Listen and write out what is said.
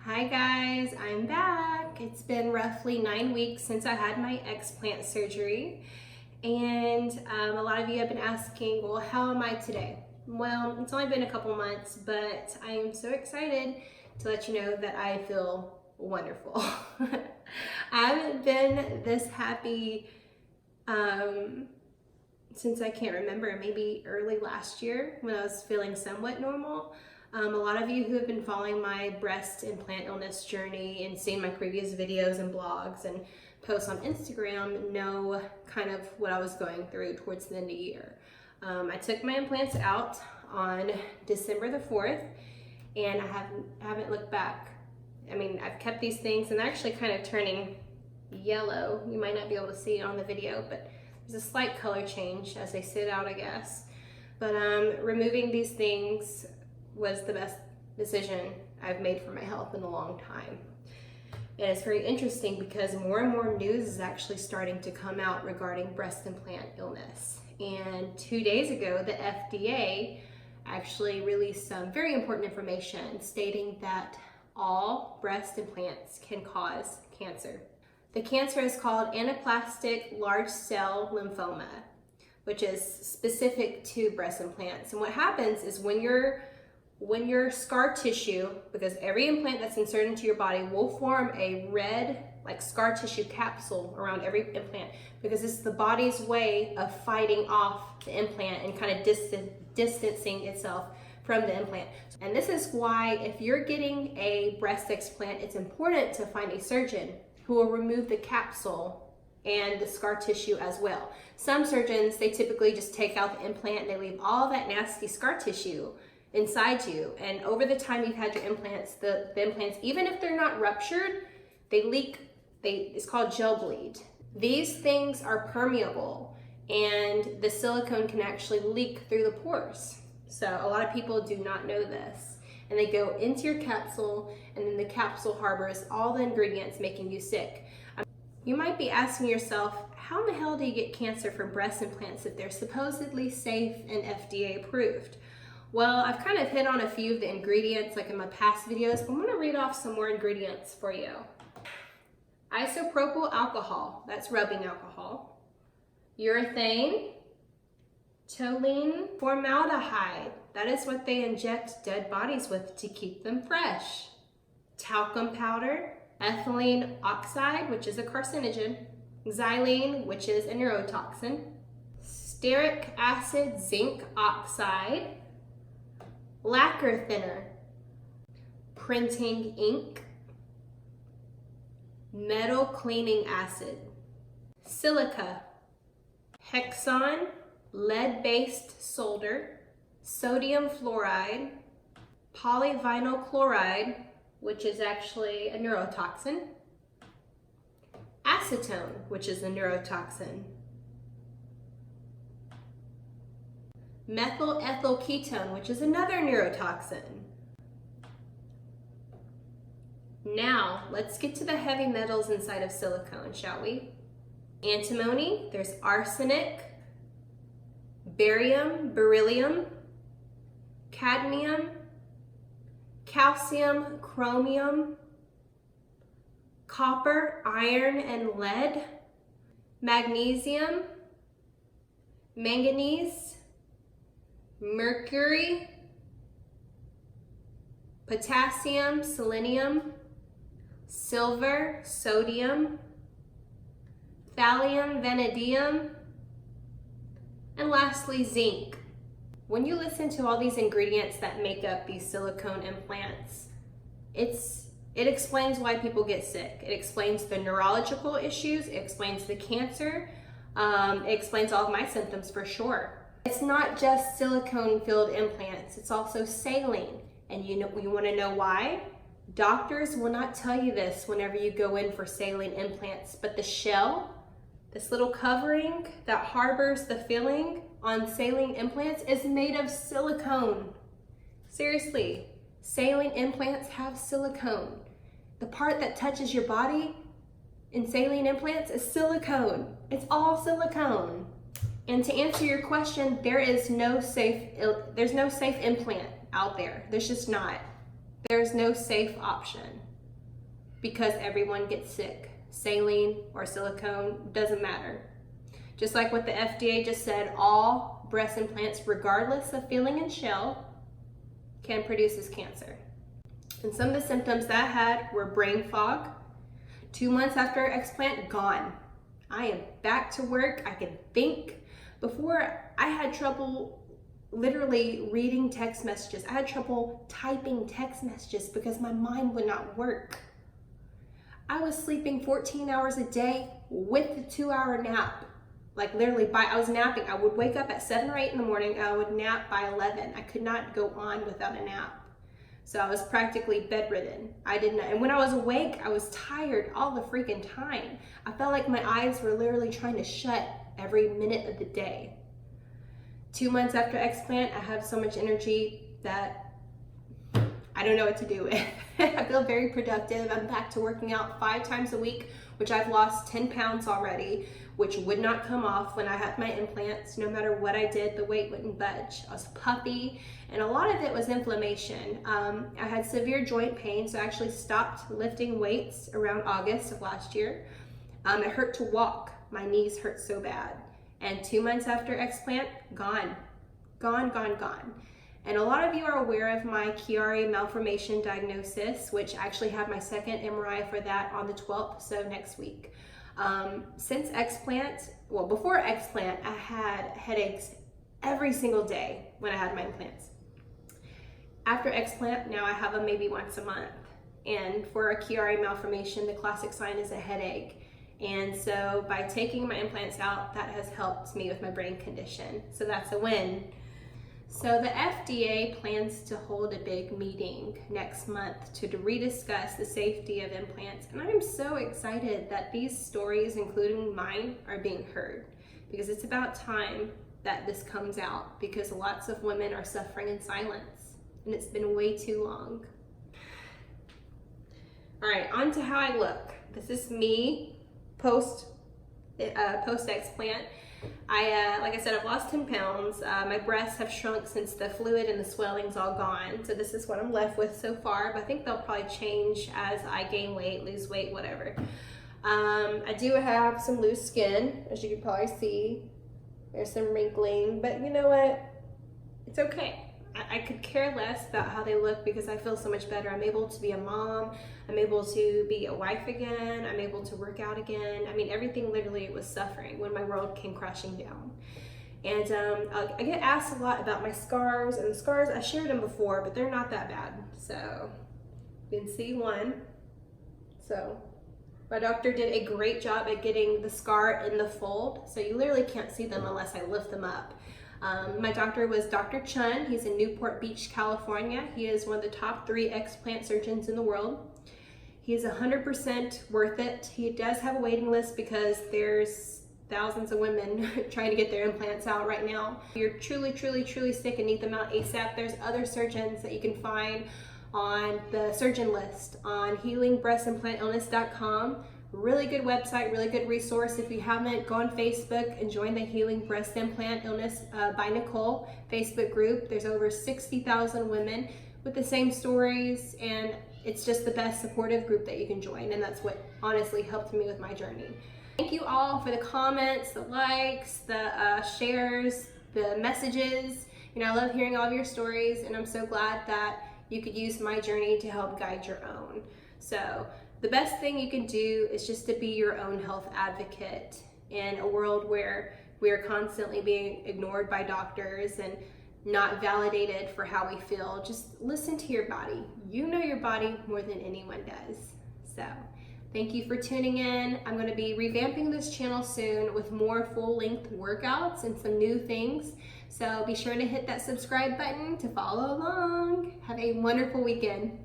Hi guys, I'm back. It's been roughly 9 weeks since I had my explant surgery, and a lot of you have been asking, well, how am I today? Well, it's only been a couple months, but I am so excited to let you know that I feel wonderful. I haven't been this happy since I can't remember, maybe early last year when I was feeling somewhat normal. A lot of you who have been following my breast implant illness journey and seen my previous videos and blogs and posts on Instagram know kind of what I was going through towards the end of the year. I took my implants out on December the 4th, and I haven't looked back. I mean, I've kept these things, and they're actually kind of turning yellow. You might not be able to see it on the video, but there's a slight color change as they sit out, I guess. But removing these things was the best decision I've made for my health in a long time. And it's very interesting because more and more news is actually starting to come out regarding breast implant illness. And 2 days ago, the FDA actually released some very important information stating that all breast implants can cause cancer. The cancer is called anaplastic large cell lymphoma, which is specific to breast implants. And what happens is when your scar tissue, because every implant that's inserted into your body will form a red, like scar tissue capsule around every implant, because it's the body's way of fighting off the implant and kind of distancing itself from the implant. And this is why if you're getting a breast explant, it's important to find a surgeon who will remove the capsule and the scar tissue as well. Some surgeons, they typically just take out the implant and they leave all that nasty scar tissue inside you, and over the time you've had your implants, the implants, even if they're not ruptured, they leak. It's called gel bleed. These things are permeable, and the silicone can actually leak through the pores. So a lot of people do not know this, and they go into your capsule, and then the capsule harbors all the ingredients making you sick. You might be asking yourself, how in the hell do you get cancer from breast implants if they're supposedly safe and FDA approved? Well, I've kind of hit on a few of the ingredients like in my past videos, but I'm going to read off some more ingredients for you. Isopropyl alcohol, that's rubbing alcohol. Urethane, toluene, formaldehyde, that is what they inject dead bodies with to keep them fresh. Talcum powder, ethylene oxide, which is a carcinogen, xylene, which is a neurotoxin, stearic acid, zinc oxide, lacquer thinner, printing ink, metal cleaning acid, silica, hexon, lead-based solder, sodium fluoride, polyvinyl chloride, which is actually a neurotoxin, acetone, which is a neurotoxin, methyl ethyl ketone, which is another neurotoxin. Now, let's get to the heavy metals inside of silicone, shall we? Antimony, there's arsenic, barium, beryllium, cadmium, calcium, chromium, copper, iron, and lead, magnesium, manganese, mercury, potassium, selenium, silver, sodium, thallium, vanadium, and lastly, zinc. When you listen to all these ingredients that make up these silicone implants, it explains why people get sick. It explains the neurological issues, it explains the cancer, it explains all of my symptoms for sure. It's not just silicone-filled implants, it's also saline. And you want to know why? Doctors will not tell you this whenever you go in for saline implants, but the shell, this little covering that harbors the filling on saline implants, is made of silicone. Seriously, saline implants have silicone. The part that touches your body in saline implants is silicone. It's all silicone. And to answer your question, there's no safe implant out there. There's just not. There's no safe option. because everyone gets sick. Saline or silicone, doesn't matter. Just like what the FDA just said, all breast implants, regardless of filling and shell, can produce this cancer. And some of the symptoms that I had were brain fog. 2 months after explant, gone. I am back to work. I can think. Before, I had trouble literally reading text messages. I had trouble typing text messages because my mind would not work. I was sleeping 14 hours a day with the 2-hour nap. Like literally, I was napping. I would wake up at 7 or 8 in the morning and I would nap by 11. I could not go on without a nap. So I was practically bedridden. I did not, and when I was awake, I was tired all the freaking time. I felt like my eyes were literally trying to shut every minute of the day. 2 months after explant, I have so much energy that I don't know what to do with. I feel very productive. I'm back to working out 5 times a week, which I've lost 10 pounds already, which would not come off when I had my implants. No matter what I did, the weight wouldn't budge. I was puffy, and a lot of it was inflammation. I had severe joint pain, so I actually stopped lifting weights around August of last year. It hurt to walk. My knees hurt so bad. And 2 months after explant, gone. Gone, gone, gone. And a lot of you are aware of my Chiari malformation diagnosis, which I actually have my second MRI for that on the 12th, so next week. Since explant, well, before explant, I had headaches every single day when I had my implants. After explant, now I have them maybe once a month. And for a Chiari malformation, the classic sign is a headache. And so by taking my implants out, that has helped me with my brain condition. So that's a win. So the FDA plans to hold a big meeting next month to rediscuss the safety of implants. And I'm so excited that these stories, including mine, are being heard, because it's about time that this comes out, because lots of women are suffering in silence and it's been way too long. All right, on to how I look. This is me post explant. Like I said, I've lost 10 pounds. My breasts have shrunk since the fluid and the swelling's all gone. So this is what I'm left with so far, but I think they'll probably change as I gain weight, lose weight, whatever. I do have some loose skin, as you can probably see. There's some wrinkling, but you know what? It's okay. I could care less about how they look because I feel so much better. I'm able to be a mom. I'm able to be a wife again. I'm able to work out again. I mean, everything literally was suffering when my world came crashing down. And I get asked a lot about my scars, and the scars, I shared them before, but they're not that bad. So you can see one. So my doctor did a great job at getting the scar in the fold. So you literally can't see them unless I lift them up. My doctor was Dr. Chun. He's in Newport Beach, California. He is one of the top 3 explant surgeons in the world. He is 100% worth it. He does have a waiting list because there's thousands of women trying to get their implants out right now. If you're truly, truly, truly sick and need them out ASAP, there's other surgeons that you can find on the surgeon list on healingbreastimplantillness.com. Really good website, really good resource. If you haven't, go on Facebook and join the Healing Breast Implant Illness by Nicole Facebook group. There's over 60,000 women with the same stories, and it's just the best supportive group that you can join, and that's what honestly helped me with my journey. Thank you all for the comments, the likes, the shares, the messages. You know, I love hearing all of your stories, and I'm so glad that you could use my journey to help guide your own. So the best thing you can do is just to be your own health advocate in a world where we are constantly being ignored by doctors and not validated for how we feel. Just listen to your body. You know your body more than anyone does. So thank you for tuning in. I'm going to be revamping this channel soon with more full-length workouts and some new things. So be sure to hit that subscribe button to follow along. Have a wonderful weekend.